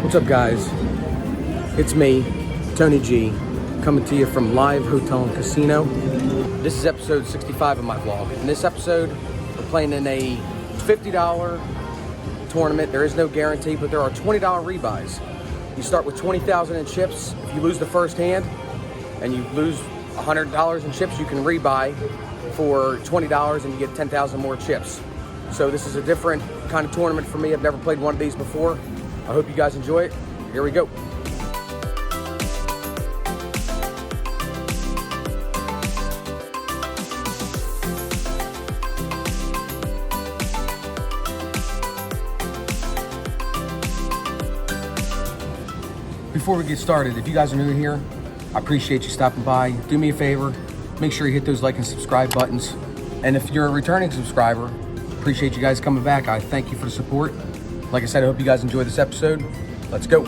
What's up, guys? It's me, Tony G, coming to you from Live Hotel and Casino. This is episode 65 of my vlog. In this episode, we're playing in a $50 tournament. There is no guarantee, but there are $20 rebuys. You start with $20,000 in chips. If you lose the first hand and you lose $100 in chips, you can rebuy for $20 and you get 10,000 more chips. So this is a different kind of tournament for me. I've never played one of these before. I hope you guys enjoy it. Here we go. Before we get started, if you guys are new here, I appreciate you stopping by. Do me a favor, make sure you hit those like and subscribe buttons. And if you're a returning subscriber, appreciate you guys coming back. I thank you for the support. Like I said, I hope you guys enjoy this episode. Let's go.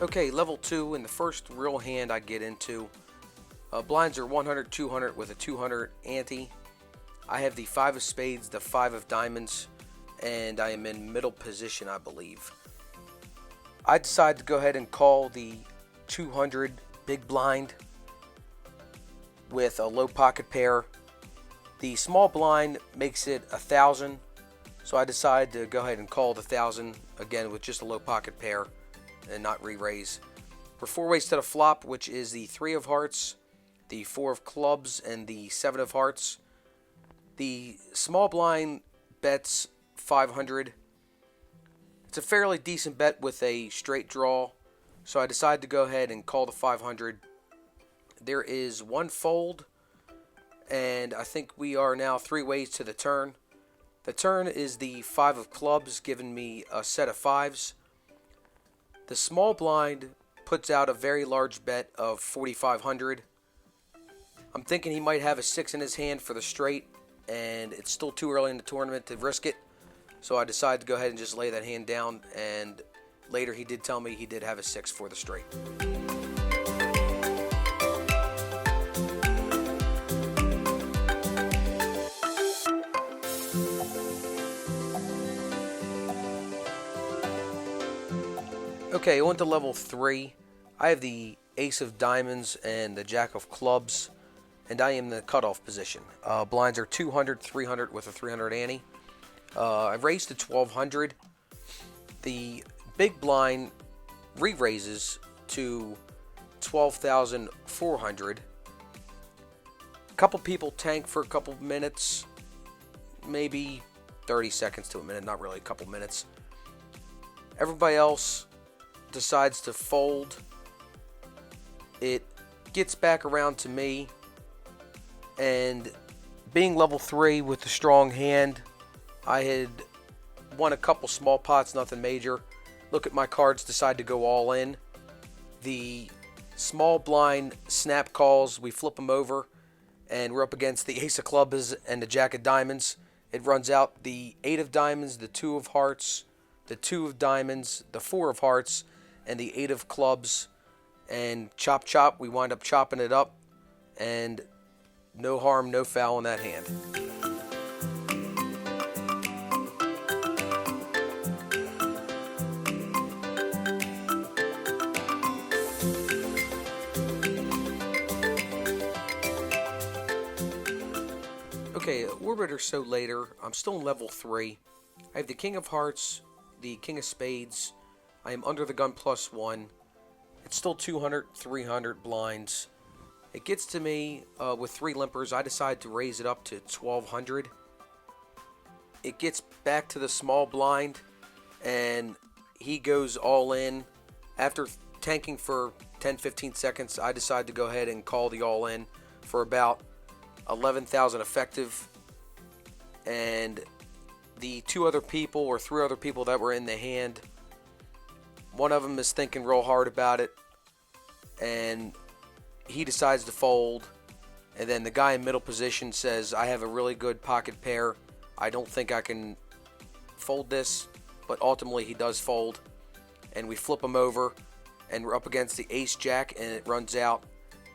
Okay, level 2, and the first real hand I get into. Blinds are 100, 200 with a 200 ante. I have the 5 of spades, the 5 of diamonds, and I am in middle position, I believe. I decide to go ahead and call the 200 big blind with a low pocket pair. The small blind makes it 1,000, so I decide to go ahead and call the 1,000 again with just a low pocket pair and not re-raise. We're 4 ways to the flop, which is the 3 of hearts, the 4 of clubs, and the 7 of hearts. The small blind bets 500. It's a fairly decent bet with a straight draw, so I decide to go ahead and call the 500. There is one fold, and I think we are now 3 ways to the turn. The turn is the 5 of clubs, giving me a set of 5s. The small blind puts out a very large bet of 4,500. I'm thinking he might have a 6 in his hand for the straight, and it's still too early in the tournament to risk it. So I decided to go ahead and just lay that hand down, and later he did tell me he did have a 6 for the straight. Okay, on to level 3. I have the ace of diamonds and the jack of clubs, and I am in the cutoff position. Blinds are 200, 300 with a 300 ante. I've raised to 1,200. The big blind re-raises to 12,400. A couple people tank for a couple minutes, maybe 30 seconds to a minute, not really a couple minutes. Everybody else decides to fold. It gets back around to me, and being level 3 with the strong hand, I had won a couple small pots, nothing major. Look at my cards, decide to go all in. The small blind snap calls, we flip them over, and we're up against the ace of clubs and the jack of diamonds. It runs out the 8 of diamonds, the 2 of hearts, the 2 of diamonds, the 4 of hearts, and the 8 of clubs, and chop chop. We wind up chopping it up, and no harm, no foul in that hand. Okay, a orbit or so later, I'm still in level 3. I have the King of Hearts, the King of Spades. I am under the gun +1. It's still 200, 300 blinds. It gets to me with 3 limpers. I decide to raise it up to 1200. It gets back to the small blind, and he goes all in. After tanking for 10-15 seconds, I decide to go ahead and call the all in for about 11,000 effective. And the 2 other people or 3 other people that were in the hand, one of them is thinking real hard about it, and he decides to fold. And then the guy in middle position says, I have a really good pocket pair. I don't think I can fold this, but ultimately he does fold. And we flip him over, and we're up against the ace jack, and it runs out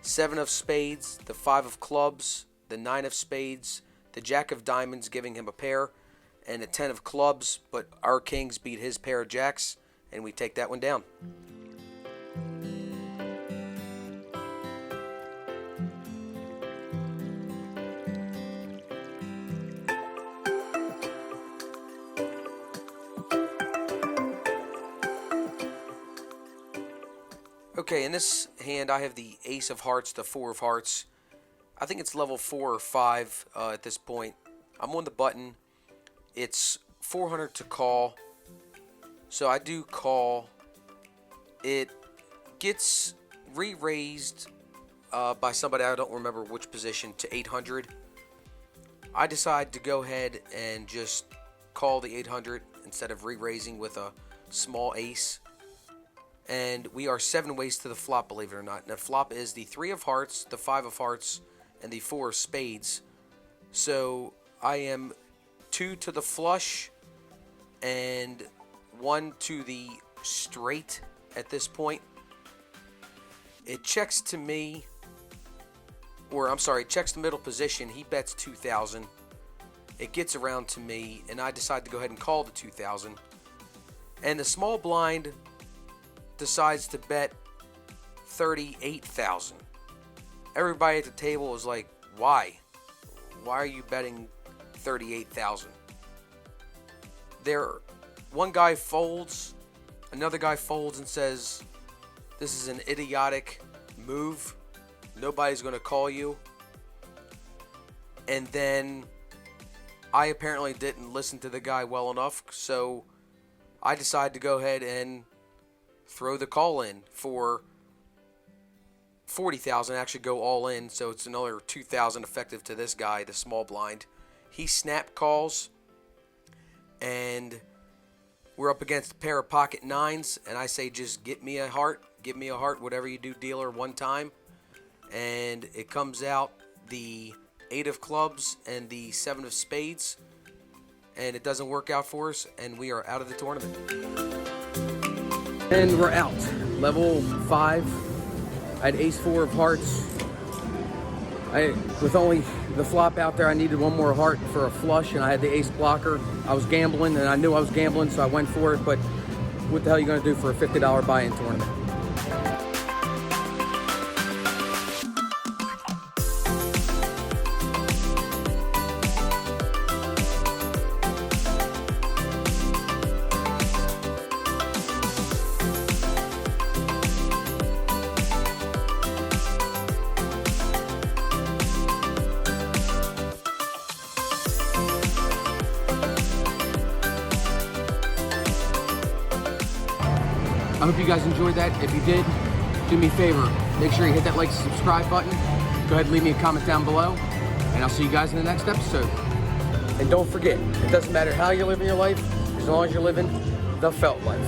7 of spades, the 5 of clubs, the 9 of spades, the jack of diamonds giving him a pair, and a 10 of clubs, but our kings beat his pair of jacks, and we take that one down. Okay, in this hand I have the ace of hearts, the 4 of hearts. I think it's level 4 or 5 at this point. I'm on the button. It's 400 to call. So I do call. It gets re-raised by somebody, I don't remember which position, to 800. I decide to go ahead and just call the 800 instead of re-raising with a small ace. And we are 7 ways to the flop, believe it or not. And the flop is the 3 of hearts, the 5 of hearts, and the 4 of spades. So I am 2 to the flush and 1 to the straight at this point. It checks to me, or I'm sorry, it checks the middle position. He bets 2,000. It gets around to me, and I decide to go ahead and call the 2,000. And the small blind decides to bet 38,000. Everybody at the table is like, why? Why are you betting 38,000? One guy folds, another guy folds and says, this is an idiotic move. Nobody's going to call you. And then I apparently didn't listen to the guy well enough, so I decided to go ahead and throw the call in for 40,000, actually go all in, so it's another 2,000 effective to this guy, the small blind. He snap calls, and we're up against a pair of pocket 9s, and I say, just give me a heart, whatever you do, dealer, one time. And it comes out the 8 of clubs and the 7 of spades, and it doesn't work out for us, and we are out of the tournament. And we're out. Level 5. I had ace 4 of hearts. With only the flop out there, I needed one more heart for a flush, and I had the ace blocker. I was gambling, and I knew I was gambling, so I went for it, but what the hell are you going to do for a $50 buy-in tournament? I hope you guys enjoyed that. If you did, do me a favor. Make sure you hit that like and subscribe button. Go ahead and leave me a comment down below. And I'll see you guys in the next episode. And don't forget, it doesn't matter how you're living your life, as long as you're living the felt life.